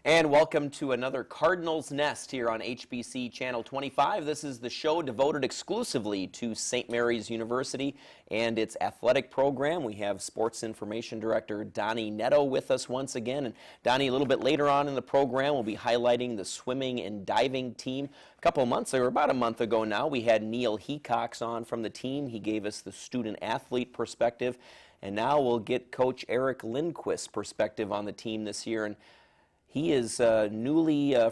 And welcome to another Cardinals Nest here on HBC Channel 25. This is the show devoted exclusively to St. Mary's University and its athletic program. We have Sports Information Director Donny Nadeau with us once again. And Donny, a little bit later on in the program, we'll be highlighting the swimming and diving team. A couple of months, or about a month ago now, we had Neil Hecox on from the team. He gave us the student-athlete perspective. And now we'll get Coach Eric Lindquist's perspective on the team this year. And he is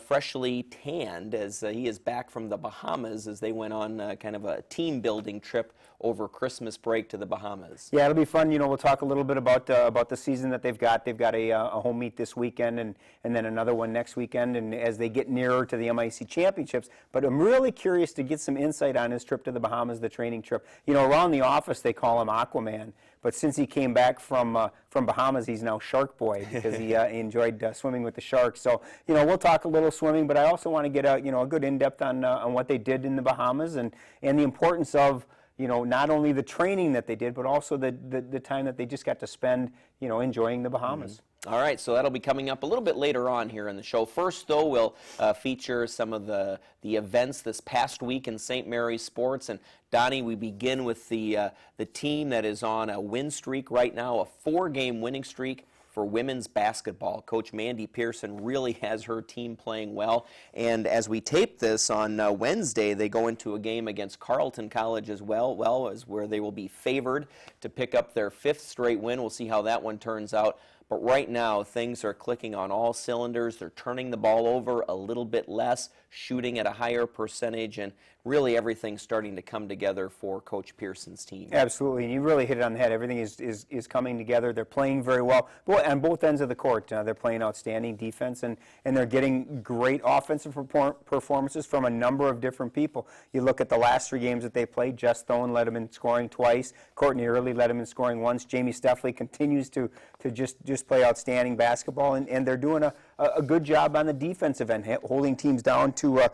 freshly tanned as he is back from the Bahamas as they went on kind of a team-building trip over Christmas break to the Bahamas. Yeah, it'll be fun. You know, we'll talk a little bit about the season that they've got. They've got a home meet this weekend and then another one next weekend, and as they get nearer to the MIC championships. But I'm really curious to get some insight on his trip to the Bahamas, the training trip. You know, around the office they call him Aquaman, but since he came back from Bahamas, he's now Shark Boy because he enjoyed swimming with the sharks. So, you know, we'll talk a little swimming, but I also want to get a good in-depth on what they did in the Bahamas and the importance of, you know, not only the training that they did, but also the time that they just got to spend, you know, enjoying the Bahamas. Mm-hmm. All right, so that'll be coming up a little bit later on here in the show. First, though, we'll feature some of the events this past week in St. Mary's sports. And Donnie, we begin with the team that is on a win streak right now, a 4-game winning streak for women's basketball. Coach Mandy Pearson really has her team playing well. And as we tape this on Wednesday, they go into a game against Carleton College as well, as where they will be favored to pick up their 5th straight win. We'll see how that one turns out. But right now, things are clicking on all cylinders. They're turning the ball over a little bit less, shooting at a higher percentage, and really everything's starting to come together for Coach Pearson's team. Absolutely, and you really hit it on the head. Everything is coming together. They're playing very well on both ends of the court. They're playing outstanding defense, and they're getting great offensive performances from a number of different people. You look at the last 3 games that they played. Jess Thone led them in scoring twice. Courtney Early led them in scoring once. Jamie Steffley continues to just play outstanding basketball, and they're doing a good job on the defensive end, holding teams down to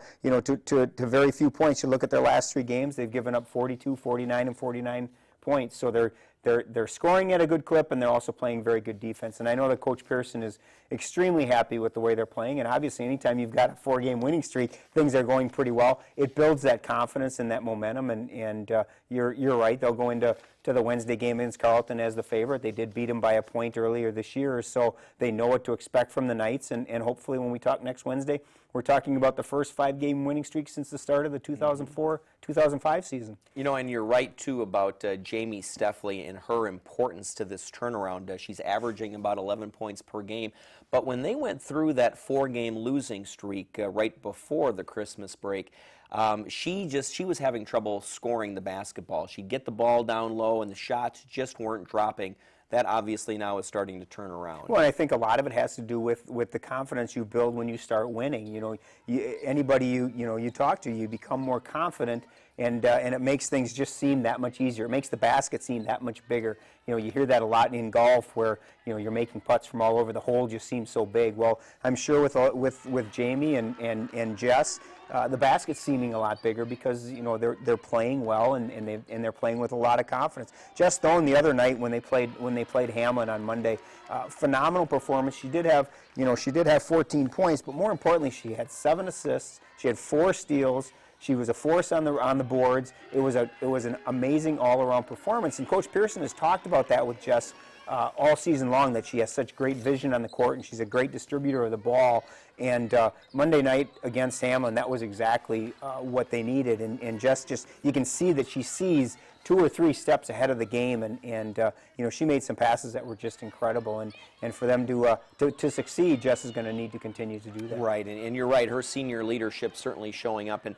very few points. You look at their last 3 games; they've given up 42, 49, and 49 points. So they're scoring at a good clip, and they're also playing very good defense. And I know that Coach Pearson is extremely happy with the way they're playing. And obviously, anytime you've got a 4-game winning streak, things are going pretty well. It builds that confidence and that momentum. And you're right; they'll go into the Wednesday game against Carleton as the favorite. They did beat them by a point earlier this year, so they know what to expect from the Knights. And hopefully, when we talk next Wednesday, we're talking about the first 5-game winning streak since the start of the 2004-2005 season. You know, and you're right, too, about Jamie Steffley and her importance to this turnaround. She's averaging about 11 points per game. But when they went through that 4-game losing streak right before the Christmas break, she was having trouble scoring the basketball. She'd get the ball down low, and the shots just weren't dropping. That obviously now is starting to turn around. Well, I think a lot of it has to do with the confidence you build when you start winning. You know, anybody you talk to, you become more confident, and it makes things just seem that much easier. It makes the basket seem that much bigger. You know, you hear that a lot in golf, where you're making putts from all over. The hole just seems so big. Well, I'm sure with Jamie and Jess, the basket's seeming a lot bigger because they're playing well and they're playing with a lot of confidence. Jess Thone the other night when they played Hamlin on Monday, phenomenal performance. She did have 14 points, but more importantly, she had 7 assists. She had 4 steals. She was a force on the boards. It was an amazing all-around performance, and Coach Pearson has talked about that with Jess all season long, that she has such great vision on the court and she's a great distributor of the ball. And Monday night against Hamlin, that was exactly what they needed. And Jess you can see that she sees 2 or 3 steps ahead of the game, and she made some passes that were just incredible. And for them to succeed, Jess is going to need to continue to do that. Right, and you're right. Her senior leadership certainly showing up. And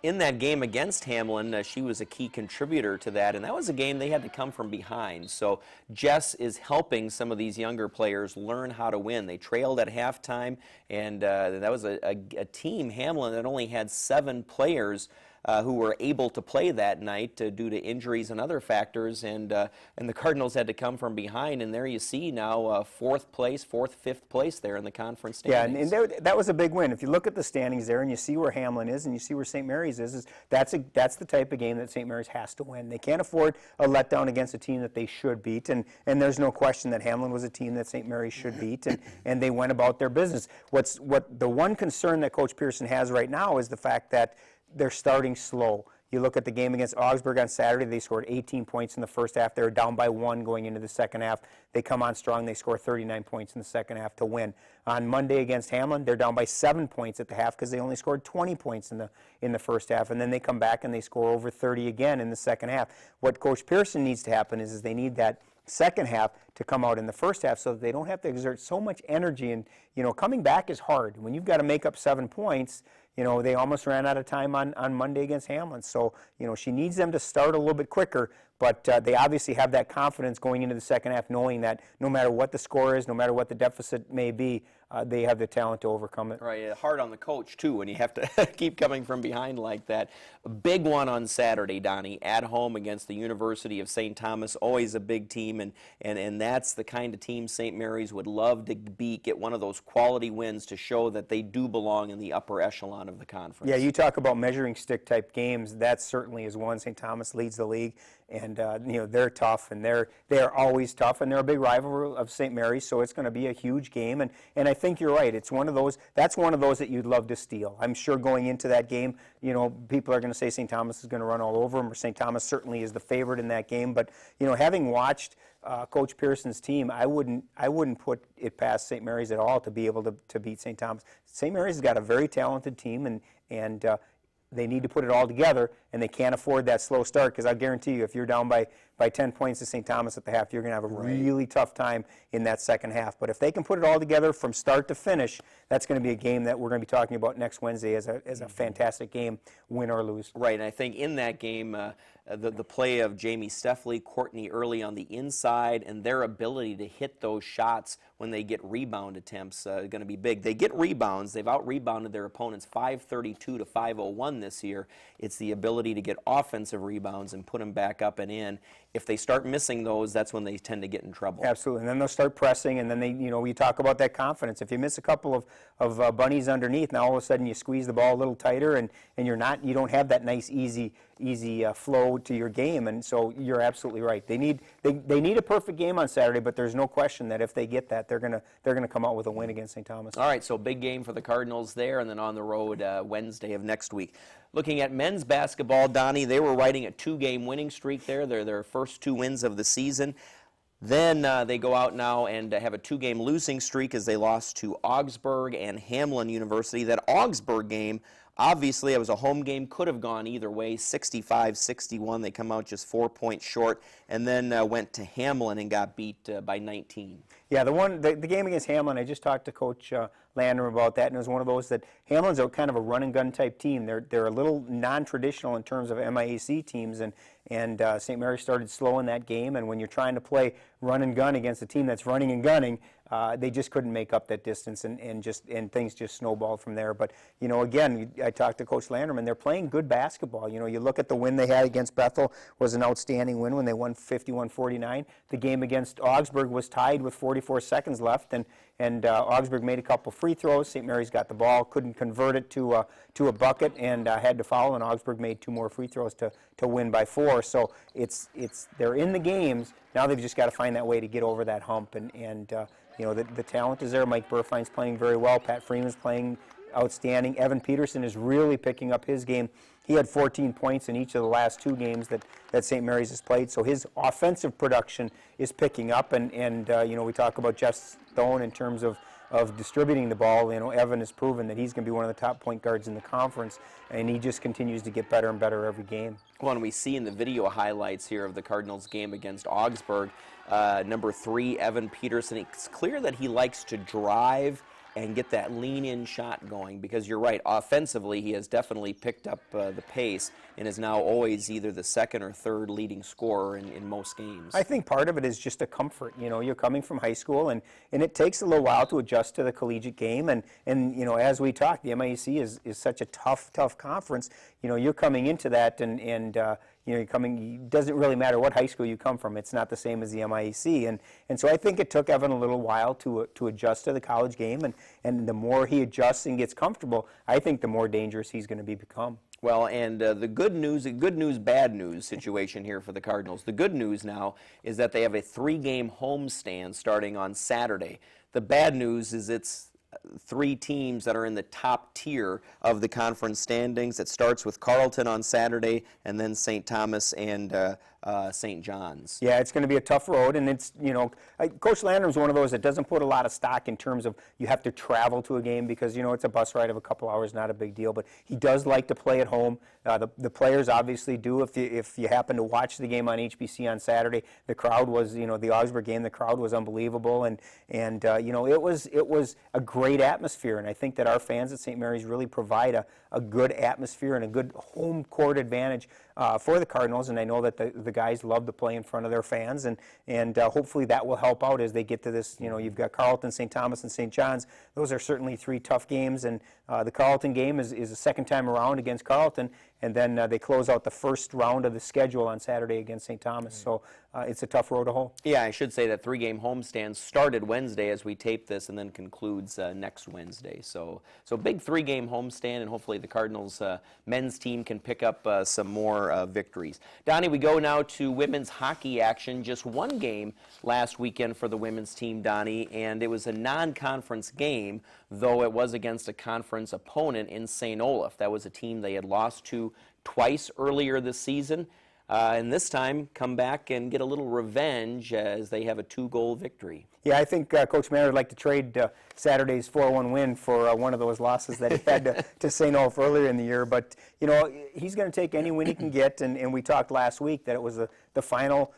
in that game against Hamlin, she was a key contributor to that, and that was a game they had to come from behind. So Jess is helping some of these younger players learn how to win. They trailed at halftime, and that was a team, Hamlin, that only had 7 players who were able to play that night due to injuries and other factors, and the Cardinals had to come from behind, and there you see now fourth, fifth place there in the conference standings. Yeah, and that was a big win. If you look at the standings there and you see where Hamlin is and you see where St. Mary's is that's the type of game that St. Mary's has to win. They can't afford a letdown against a team that they should beat, and there's no question that Hamlin was a team that St. Mary's should beat, and they went about their business. What the one concern that Coach Pearson has right now is the fact that they're starting slow. You look at the game against Augsburg on Saturday, they scored 18 points in the first half. They were down by 1 going into the second half. They come on strong. They score 39 points in the second half to win. On Monday against Hamlin, they're down by 7 points at the half because they only scored 20 points in the first half. And then they come back and they score over 30 again in the second half. What Coach Pearson needs to happen is they need that second half to come out in the first half so that they don't have to exert so much energy. And, coming back is hard. When you've got to make up 7 points, they almost ran out of time on Monday against Hamlin. So, she needs them to start a little bit quicker, but they obviously have that confidence going into the second half, knowing that no matter what the score is, no matter what the deficit may be, they have the talent to overcome it. Right, hard on the coach, too, when you have to keep coming from behind like that. A big one on Saturday, Donnie, at home against the University of St. Thomas, always a big team, and that's the kind of team St. Mary's would love to beat, get one of those quality wins to show that they do belong in the upper echelon of the conference. Yeah, you talk about measuring stick type games, that certainly is one. St. Thomas leads the league, and they're tough, and they're always tough, and they're a big rival of St. Mary's, so it's going to be a huge game, and I think you're right. It's one of those. That's one of those that you'd love to steal. I'm sure going into that game, people are going to say St. Thomas is going to run all over them, or St. Thomas certainly is the favorite in that game. But having watched Coach Pearson's team, I wouldn't put it past St. Mary's at all to be able to beat St. Thomas. St. Mary's has got a very talented team, and they need to put it all together, and they can't afford that slow start, because I guarantee you if you're down by 10 points to St. Thomas at the half, you're going to have a really tough time in that second half. But if they can put it all together from start to finish, that's going to be a game that we're going to be talking about next Wednesday as a fantastic game, win or lose. Right, and I think in that game, the play of Jamie Steffley, Courtney early on the inside, and their ability to hit those shots when they get rebound attempts going to be big. They get rebounds. They've out-rebounded their opponents 532 to 501 this year. It's the ability to get offensive rebounds and put them back up and in. If they start missing those, that's when they tend to get in trouble. Absolutely, and then they'll start pressing, and then we talk about that confidence. If you miss a couple of bunnies underneath, now all of a sudden you squeeze the ball a little tighter, and you don't have that nice easy flow to your game, and so you're absolutely right. They need a perfect game on Saturday, but there's no question that if they get that, they're gonna come out with a win against St. Thomas. All right, so big game for the Cardinals there, and then on the road Wednesday of next week. Looking at men's basketball, Donnie, they were riding a 2-game winning streak there. They're their first 2 wins of the season. Then they go out now and have a 2-game losing streak as they lost to Augsburg and Hamlin University. That Augsburg game, obviously, it was a home game, could have gone either way, 65-61. They come out just 4 points short, and then went to Hamlin and got beat by 19. Yeah, the game against Hamlin, I just talked to Coach Landrum about that, and it was one of those that Hamlin's a kind of a run-and-gun type team. They're a little non-traditional in terms of MIAC teams, and St. Mary's started slow in that game, and when you're trying to play run-and-gun against a team that's running and gunning, they just couldn't make up that distance, and things just snowballed from there. But, again, I talked to Coach Landrum, and they're playing good basketball. You look at the win they had against Bethel was an outstanding win when they won 51-49. The game against Augsburg was tied with 44 seconds left, and Augsburg made a couple free throws. St. Mary's got the ball, couldn't convert it to a bucket, and had to foul, and Augsburg made 2 more free throws to win by 4. So they're in the games. Now they've just got to find that way to get over that hump, and the talent is there. Mike Burfine's playing very well. Pat Freeman's playing outstanding. Evan Peterson is really picking up his game. He had 14 points in each of the last 2 games that St. Mary's has played, so his offensive production is picking up, and we talk about Jeff Stone in terms of distributing the ball. Evan has proven that he's going to be one of the top point guards in the conference, and he just continues to get better and better every game. Well, and we see in the video highlights here of the Cardinals game against Augsburg, number 3, Evan Peterson, it's clear that he likes to drive and get that lean-in shot going, because you're right, offensively he has definitely picked up the pace and is now always either the second or third leading scorer in most games. I think part of it is just a comfort. You know, you're coming from high school, and it takes a little while to adjust to the collegiate game. And you know, as we talked, the MIAC is such a tough conference. You know, you're coming into that, and you know, you're coming. It doesn't really matter what high school you come from. It's not the same as the MIAC, and so I think it took Evan a little while to adjust to the college game. And the more he adjusts and gets comfortable, I think the more dangerous he's going to become. Well, and the good news, bad news situation here for the Cardinals. The good news now is that they have a 3-game homestand starting on Saturday. The bad news is it's 3 teams that are in the top tier of the conference standings. It starts with Carleton on Saturday, and then St. Thomas and St. John's. Yeah, it's going to be a tough road, and it's, you know, Coach Landrum's one of those that doesn't put a lot of stock in terms of you have to travel to a game, because, you know, it's a bus ride of a couple hours, not a big deal, but he does like to play at home. The players obviously do. If you happen to watch the game on HBC on Saturday, the crowd was, you know, the Augsburg game, the crowd was unbelievable, and you know, it was a great atmosphere, and I think that our fans at St. Mary's really provide a good atmosphere and a good home court advantage for the Cardinals, and I know that the guys love to play in front of their fans, and hopefully that will help out as they get to this. You know, you've got Carleton, St. Thomas, and St. John's. Those are certainly 3 tough games, and the Carleton game is the second time around against Carleton, and then they close out the first round of the schedule on Saturday against St. Thomas. So it's a tough road to hoe. Yeah, I should say that 3-game homestand started Wednesday as we tape this, and then concludes next Wednesday. So big 3-game homestand, and hopefully the Cardinals men's team can pick up some more victories. Donnie, we go now to women's hockey action. Just 1 game last weekend for the women's team, Donnie, and it was a non-conference game, though it was against a conference opponent in St. Olaf. That was a team they had lost to twice earlier this season. And this time come back and get a little revenge as they have a 2-goal victory. Yeah, I think Coach Manor would like to trade Saturday's 4-1 win for one of those losses that he had to St. Olaf earlier in the year. But, you know, he's going to take any win he can get, and we talked last week that it was the final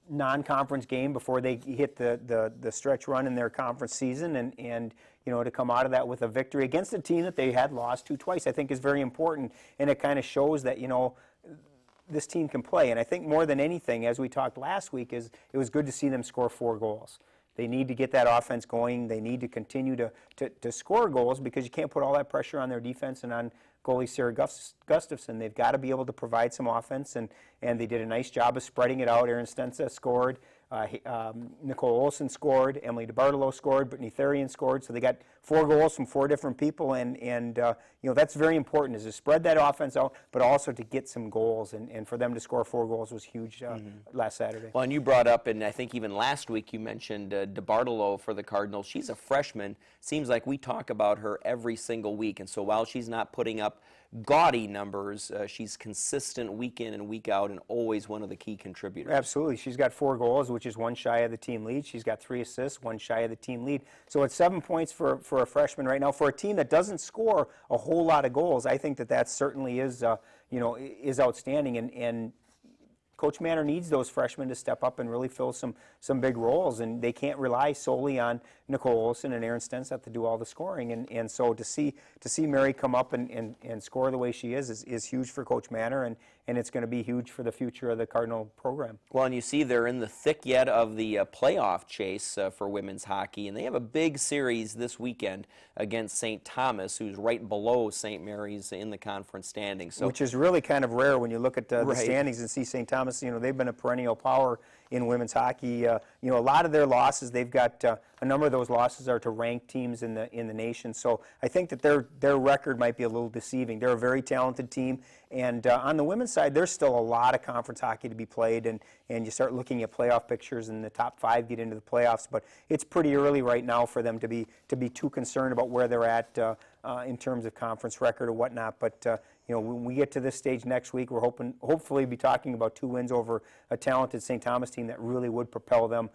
non-conference game before they hit the stretch run in their conference season, and you know, to come out of that with a victory against a team that they had lost to twice, I think is very important, and it kind of shows that, you know, this team can play. And I think more than anything, as we talked last week, is it was good to see them score 4 goals. They need to get that offense going. They need to continue to score goals, because you can't put all that pressure on their defense and on goalie Sarah Gustafson. They've got to be able to provide some offense, and they did a nice job of spreading it out. Erin Stensa scored. Nicole Olson scored, Emily DeBartolo scored, Brittany Therian scored, so they got 4 goals from 4 different people, and you know, that's very important, is to spread that offense out, but also to get some goals, and for them to score 4 goals was huge last Saturday. Well, and you brought up, and I think even last week you mentioned DeBartolo for the Cardinals. She's a freshman. Seems like we talk about her every single week, and so while she's not putting up gaudy numbers, she's consistent week in and week out, and always one of the key contributors. Absolutely. She's got 4 goals, which is 1 shy of the team lead. She's got 3 assists, 1 shy of the team lead. So it's 7 points for a freshman right now. For a team that doesn't score a whole lot of goals, I think that certainly is, you know, is outstanding. And Coach Manor needs those freshmen to step up and really fill some big roles, and they can't rely solely on Nicole Olson and Erin Stensa to do all the scoring. And so to see Mary come up and score the way she is huge for Coach Manor, and it's going to be huge for the future of the Cardinal program. Well, and you see they're in the thick yet of the playoff chase for women's hockey, and they have a big series this weekend against St. Thomas, who's right below St. Mary's in the conference standings. So, which is really kind of rare when you look at the right. standings and see St. Thomas. You know, they've been a perennial power in women's hockey. You know, a lot of their losses, they've got a number of those losses are to ranked teams in the nation. So I think that their record might be a little deceiving. They're a very talented team, and on the women's side, there's still a lot of conference hockey to be played, and you start looking at playoff pictures, and the top 5 get into the playoffs. But it's pretty early right now for them to be too concerned about where they're at in terms of conference record or whatnot. But you know, when we get to this stage next week, we're hopefully be talking about 2 wins over a talented St. Thomas team that really would propel them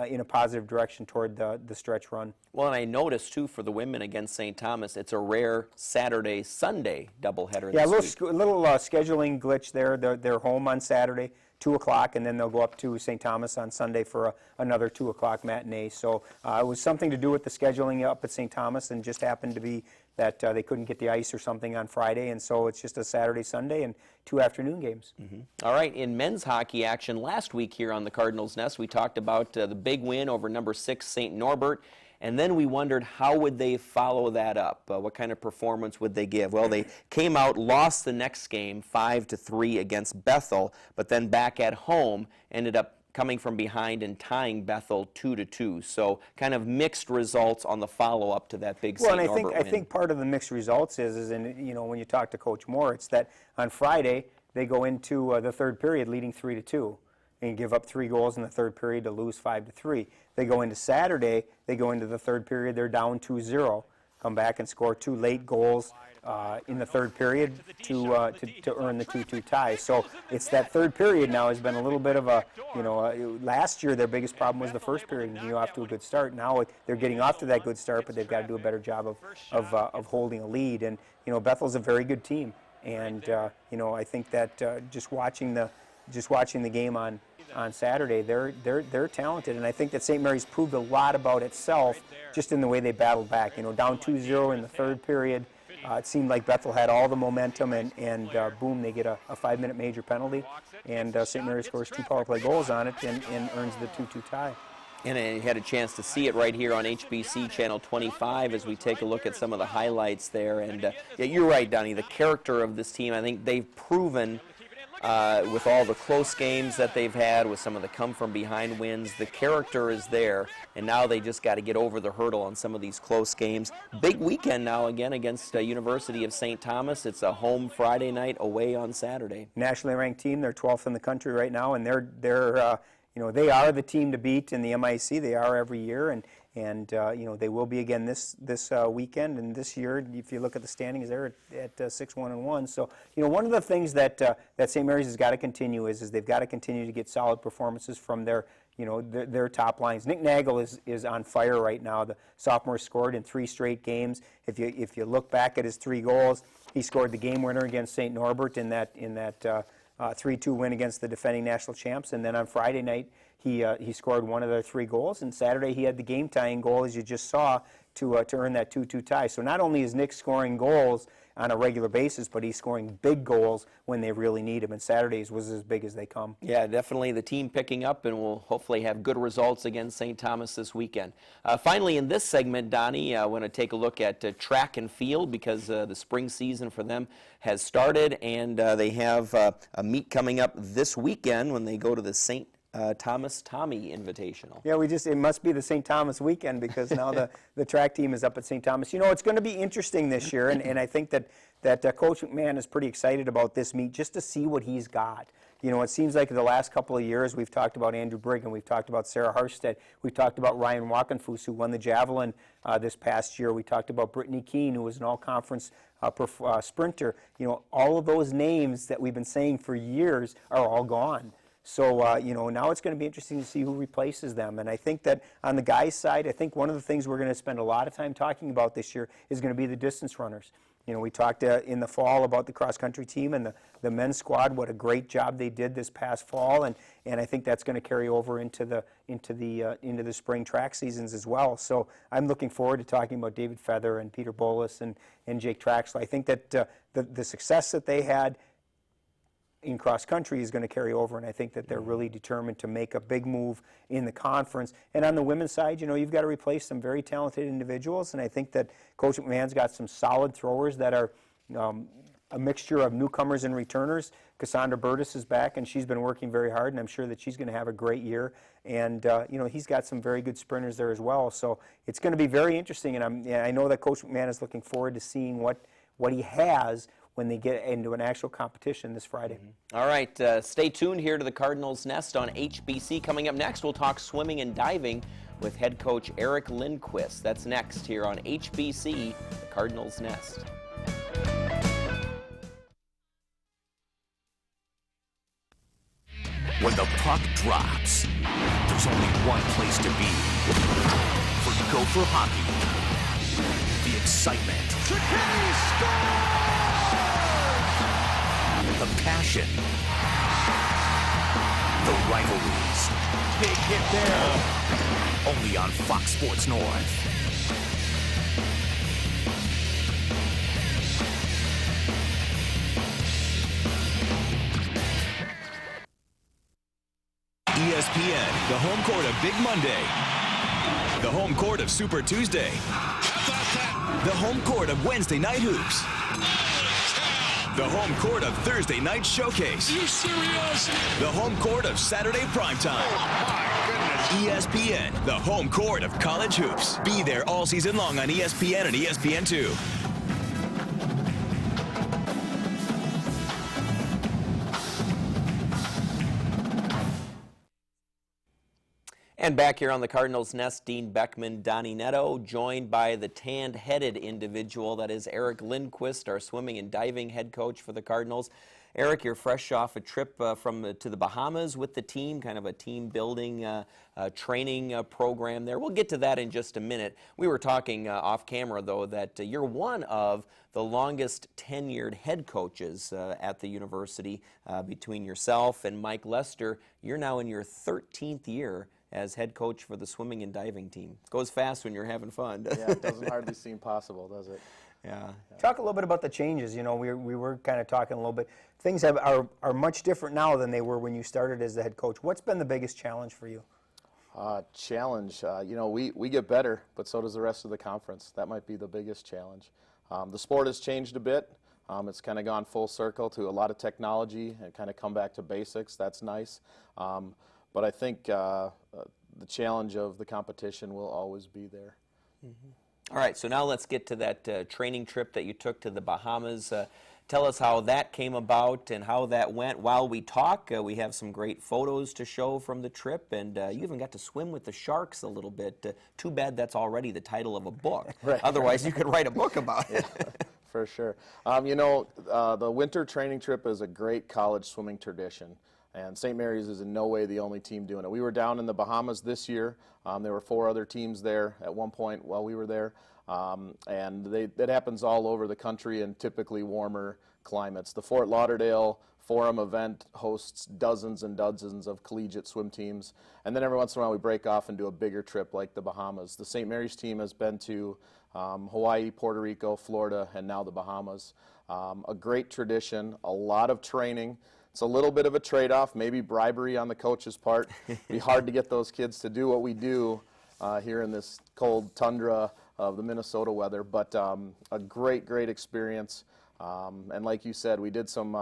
in a positive direction toward the stretch run. Well, and I noticed, too, for the women against St. Thomas, it's a rare Saturday-Sunday doubleheader Yeah, this week. a little scheduling glitch there. They're home on Saturday. 2 o'clock, and then they'll go up to St. Thomas on Sunday for another 2 o'clock matinee. So it was something to do with the scheduling up at St. Thomas, and just happened to be that they couldn't get the ice or something on Friday, and so it's just a Saturday, Sunday, and 2 afternoon games. All right, in men's hockey action last week here on the Cardinals Nest, we talked about the big win over number 6 St. Norbert, and then we wondered how would they follow that up? What kind of performance would they give? Well, they came out, lost the next game 5-3 against Bethel, but then back at home ended up coming from behind and tying Bethel 2-2. So kind of mixed results on the follow-up to that big St. Norbert win. I think part of the mixed results is in, you know, when you talk to Coach Moore, it's that on Friday they go into the third period leading 3-2 and give up 3 goals in the third period to lose 5-3. They go into Saturday, they go into the third period, they're down 2-0, come back and score 2 late goals in the third period to earn the 2-2 tie. So it's that third period now has been a little bit of a, you know, last year their biggest problem was the first period, and you off to a good start. Now they're getting off to that good start, but they've got to do a better job of holding a lead. And, you know, Bethel's a very good team, and, you know, I think that just watching the game on Saturday, they're talented, and I think that St. Mary's proved a lot about itself just in the way they battled back. You know, down 2-0 in the third period. It seemed like Bethel had all the momentum, and boom, they get a 5-minute major penalty, and St. Mary scores 2 power play goals on it and earns the 2-2 tie. And I had a chance to see it right here on HBC Channel 25 as we take a look at some of the highlights there. And yeah, you're right, Donnie, the character of this team, I think they've proven with all the close games that they've had, with some of the come-from-behind wins, the character is there, and now they just got to get over the hurdle on some of these close games. Big weekend now again against University of St. Thomas. It's a home Friday night, away on Saturday. Nationally ranked team, they're 12th in the country right now, and they're you know, they are the team to beat in the MIC. They are every year, and you know, they will be again this weekend. And this year, if you look at the standings, they're at 6-1-1. So, you know, one of the things that St. Mary's has got to continue is they've got to continue to get solid performances from their, you know, their top lines. Nick Nagel is on fire right now. The sophomore scored in 3 straight games. If you look back at his 3 goals, he scored the game winner against St. Norbert in that 3-2 win against the defending national champs, and then on Friday night he scored one of their 3 goals, and Saturday he had the game-tying goal, as you just saw, to earn that 2-2 tie. So not only is Nick scoring goals on a regular basis, but he's scoring big goals when they really need him, and Saturdays was as big as they come. Yeah, definitely the team picking up, and we'll hopefully have good results against St. Thomas this weekend. Finally, in this segment, Donnie, I want to take a look at track and field, because the spring season for them has started, and they have a meet coming up this weekend when they go to the St. Thomas Tommy Invitational. Yeah, it must be the St. Thomas weekend, because now the track team is up at St. Thomas. You know, it's going to be interesting this year, and I think that Coach McMahon is pretty excited about this meet just to see what he's got. You know, it seems like the last couple of years we've talked about Andrew Brigham, we've talked about Sarah Harstead, we've talked about Ryan Walkenfuss, who won the javelin this past year. We talked about Brittany Keene, who was an all-conference sprinter. You know, all of those names that we've been saying for years are all gone. So, you know, now it's going to be interesting to see who replaces them. And I think that on the guys' side, I think one of the things we're going to spend a lot of time talking about this year is going to be the distance runners. You know, we talked in the fall about the cross-country team and the men's squad, what a great job they did this past fall, and I think that's going to carry over into the spring track seasons as well. So I'm looking forward to talking about David Feather and Peter Bolus and Jake Traxler. I think that the success that they had in cross-country is going to carry over, and I think that they're really determined to make a big move in the conference. And on the women's side, you know, you've got to replace some very talented individuals, and I think that Coach McMahon's got some solid throwers that are a mixture of newcomers and returners. Cassandra Burtis is back, and she's been working very hard, and I'm sure that she's going to have a great year. And, you know, he's got some very good sprinters there as well. So it's going to be very interesting, and I know that Coach McMahon is looking forward to seeing what he has when they get into an actual competition this Friday. All right, stay tuned here to the Cardinals Nest on HBC. Coming up next, we'll talk swimming and diving with head coach Eric Lindquist. That's next here on HBC, the Cardinals Nest. When the puck drops, there's only one place to be. For Gopher hockey, the excitement, the passion, The rivalries. Big hit there. Only on Fox Sports North. ESPN, the home court of Big Monday. The home court of Super Tuesday. The home court of Wednesday Night Hoops. The home court of Thursday Night Showcase. You serious? The home court of Saturday Primetime. Oh, my goodness. ESPN, the home court of college hoops. Be there all season long on ESPN and ESPN2. And back here on the Cardinals Nest, Dean Beckman, Donny Nadeau, joined by the tanned-headed individual that is Eric Lindquist, our swimming and diving head coach for the Cardinals. Eric, you're fresh off a trip to the Bahamas with the team, kind of a team-building training program there. We'll get to that in just a minute. We were talking off camera, though, that you're one of the longest tenured head coaches at the university. Between yourself and Mike Lester, you're now in your 13th year as head coach for the swimming and diving team. Goes fast when you're having fun. Yeah, it doesn't hardly seem possible, does it? Yeah. Talk a little bit about the changes. You know, we were kind of talking a little bit. Things are much different now than they were when you started as the head coach. What's been the biggest challenge for you? Challenge, you know, we get better, but so does the rest of the conference. That might be the biggest challenge. The sport has changed a bit. It's kind of gone full circle to a lot of technology and kind of come back to basics. That's nice. But I think the challenge of the competition will always be there. Mm-hmm. All right, so now let's get to that training trip that you took to the Bahamas. Tell us how that came about and how that went. While we talk, we have some great photos to show from the trip, and you even got to swim with the sharks a little bit. Too bad that's already the title of a book. Right. Otherwise, you could write a book about it. Yeah, for sure. You know, the winter training trip is a great college swimming tradition. And St. Mary's is in no way the only team doing it. We were down in the Bahamas this year. There were 4 other teams there at one point while we were there. And that happens all over the country in typically warmer climates. The Fort Lauderdale Forum event hosts dozens and dozens of collegiate swim teams. And then every once in a while we break off and do a bigger trip like the Bahamas. The St. Mary's team has been to Hawaii, Puerto Rico, Florida, and now the Bahamas. A great tradition, a lot of training. It's a little bit of a trade-off, maybe bribery on the coach's part. It'd be hard to get those kids to do what we do here in this cold tundra of the Minnesota weather, but a great, great experience. And like you said, we did some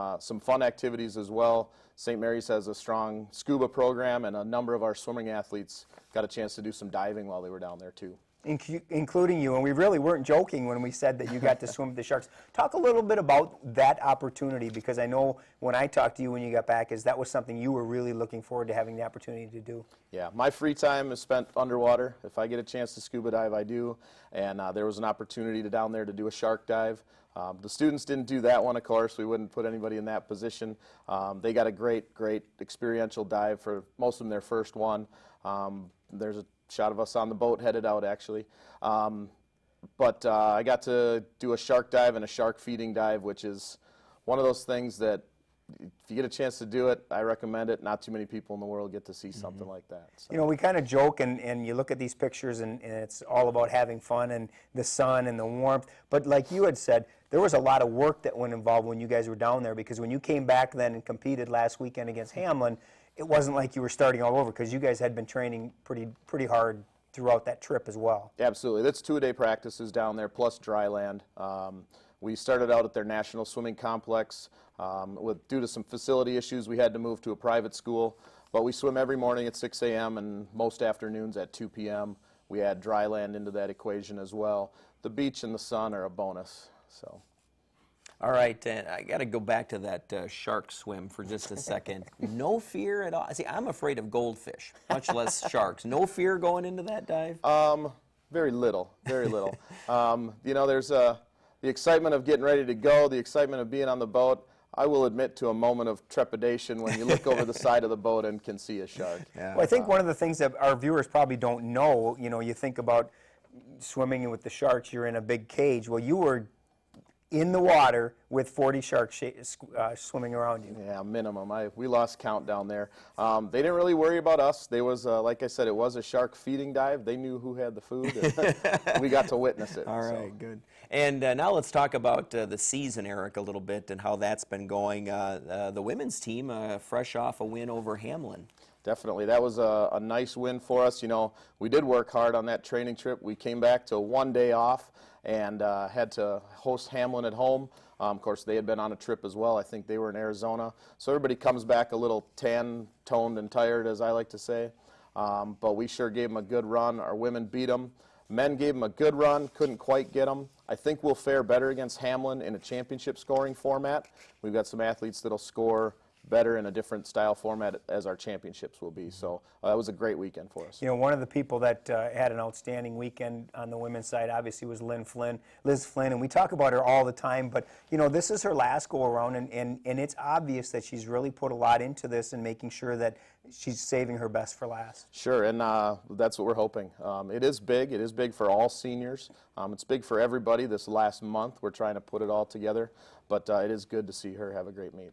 fun activities as well. St. Mary's has a strong scuba program, and a number of our swimming athletes got a chance to do some diving while they were down there too. Including you, and we really weren't joking when we said that you got to swim with the sharks. Talk a little bit about that opportunity, because I know when I talked to you when you got back, that was something you were really looking forward to having the opportunity to do. Yeah, my free time is spent underwater. If I get a chance to scuba dive, I do, and there was an opportunity down there to do a shark dive. The students didn't do that one, of course. We wouldn't put anybody in that position. They got a great, great experiential dive for most of them, their first one. There's a shot of us on the boat headed out, actually. But I got to do a shark dive and a shark feeding dive, which is one of those things that if you get a chance to do it, I recommend it. Not too many people in the world get to see something like that. So. You know, we kind of joke and you look at these pictures and it's all about having fun and the sun and the warmth. But like you had said, there was a lot of work that went involved when you guys were down there, because when you came back then and competed last weekend against Hamlin, it wasn't like you were starting all over, because you guys had been training pretty hard throughout that trip as well. Absolutely. That's 2-a-day practices down there, plus dry land. We started out at their National Swimming Complex. Due to some facility issues, we had to move to a private school. But we swim every morning at 6 a.m. and most afternoons at 2 p.m. We add dry land into that equation as well. The beach and the sun are a bonus. So. All right, and I got to go back to that shark swim for just a second. No fear at all? See, I'm afraid of goldfish, much less sharks. No fear going into that dive? Very little, very little. You know, there's the excitement of getting ready to go, the excitement of being on the boat. I will admit to a moment of trepidation when you look over the side of the boat and can see a shark. Yeah. Well, I think one of the things that our viewers probably don't know, you know, you think about swimming with the sharks, you're in a big cage. Well, you were in the water with 40 sharks swimming around you. Yeah, minimum. We lost count down there. They didn't really worry about us. They was, like I said, it was a shark feeding dive. They knew who had the food, and we got to witness it. All right, good. And now let's talk about the season, Eric, a little bit and how that's been going. The women's team, fresh off a win over Hamlin. Definitely. That was a nice win for us. You know, we did work hard on that training trip. We came back to 1 day off and had to host Hamlin at home. Of course, they had been on a trip as well. I think they were in Arizona. So everybody comes back a little tan-toned and tired, as I like to say. But we sure gave them a good run. Our women beat them. Men gave them a good run, couldn't quite get them. I think we'll fare better against Hamlin in a championship scoring format. We've got some athletes that'll score better in a different style format as our championships will be. So that was a great weekend for us. You know, one of the people that had an outstanding weekend on the women's side obviously was Liz Flynn, and we talk about her all the time, but you know, this is her last go around, and it's obvious that she's really put a lot into this and making sure that she's saving her best for last. Sure, and that's what we're hoping. It is big for all seniors. It's big for everybody this last month. We're trying to put it all together, but it is good to see her have a great meet.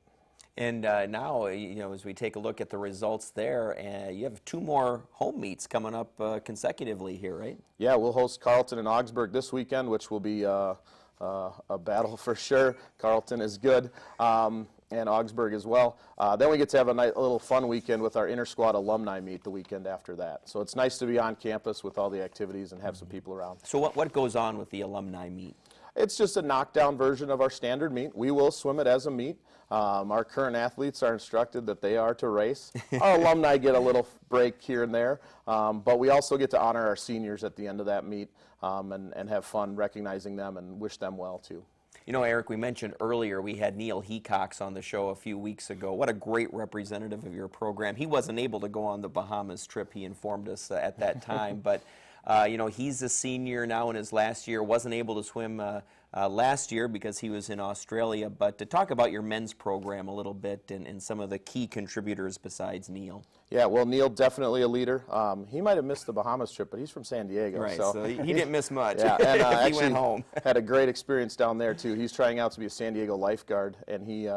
And now, you know, as we take a look at the results there, you have 2 more home meets coming up consecutively here, right? Yeah, we'll host Carleton and Augsburg this weekend, which will be a battle for sure. Carleton is good, and Augsburg as well. Then we get to have a little fun weekend with our inter-squad alumni meet the weekend after that. So it's nice to be on campus with all the activities and have some people around. So what goes on with the alumni meet? It's just a knockdown version of our standard meet. We will swim it as a meet. Our current athletes are instructed that they are to race. Our alumni get a little break here and there, but we also get to honor our seniors at the end of that meet and have fun recognizing them and wish them well too. You know, Eric, we mentioned earlier we had Neil Hecox on the show a few weeks ago. What a great representative of your program. He wasn't able to go on the Bahamas trip, he informed us at that time, but you know, he's a senior now in his last year, wasn't able to swim last year because he was in Australia. But to talk about your men's program a little bit and some of the key contributors besides Neil. Yeah, well, Neil, definitely a leader. He might have missed the Bahamas trip, but he's from San Diego. Right, so he didn't miss much. Yeah, and he actually went home. had a great experience down there, too. He's trying out to be a San Diego lifeguard, and he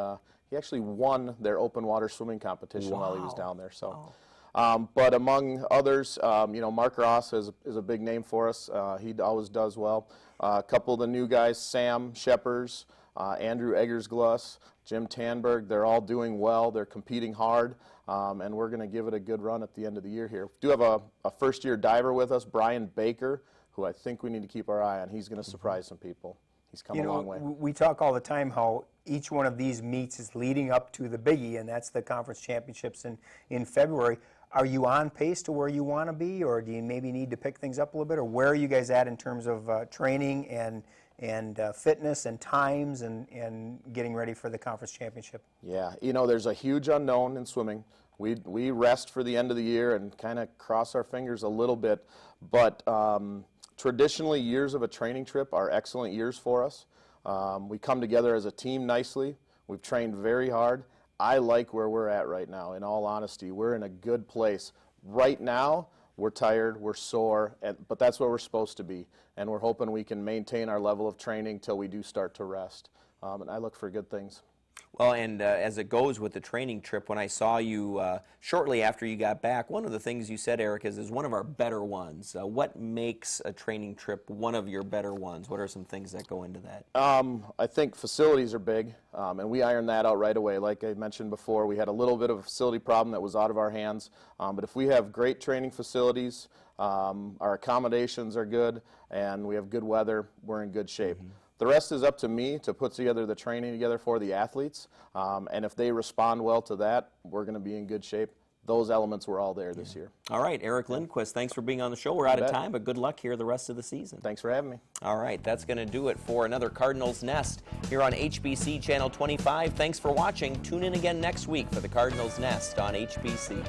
actually won their open water swimming competition while he was down there. So. But among others, you know, Mark Ross is a big name for us. He always does well. A couple of the new guys, Sam Sheppers, Andrew Eggersgluss, Jim Tanberg, they're all doing well. They're competing hard, and we're going to give it a good run at the end of the year here. We do have a first-year diver with us, Brian Baker, who I think we need to keep our eye on. He's going to surprise some people. He's come a long way. We talk all the time how each one of these meets is leading up to the biggie, and that's the conference championships in February. Are you on pace to where you want to be, or do you maybe need to pick things up a little bit, or where are you guys at in terms of training and fitness and times and getting ready for the conference championship? Yeah, you know, there's a huge unknown in swimming. We rest for the end of the year and kind of cross our fingers a little bit, but traditionally years of a training trip are excellent years for us. We come together as a team nicely. We've trained very hard. I like where we're at right now, in all honesty. We're in a good place. Right now, we're tired, we're sore, but that's where we're supposed to be. And we're hoping we can maintain our level of training till we do start to rest. And I look for good things. Well, and as it goes with the training trip, when I saw you shortly after you got back, one of the things you said, Eric, is one of our better ones. What makes a training trip one of your better ones? What are some things that go into that? I think facilities are big, and we ironed that out right away. Like I mentioned before, we had a little bit of a facility problem that was out of our hands. But if we have great training facilities, our accommodations are good, and we have good weather, we're in good shape. The rest is up to me to put together the training together for the athletes, and if they respond well to that, we're going to be in good shape. Those elements were all there this year. All right, Eric Lindquist, thanks for being on the show. We're out of time, but good luck here the rest of the season. Thanks for having me. All right, that's going to do it for another Cardinals Nest here on HBC Channel 25. Thanks for watching. Tune in again next week for the Cardinals Nest on HBC.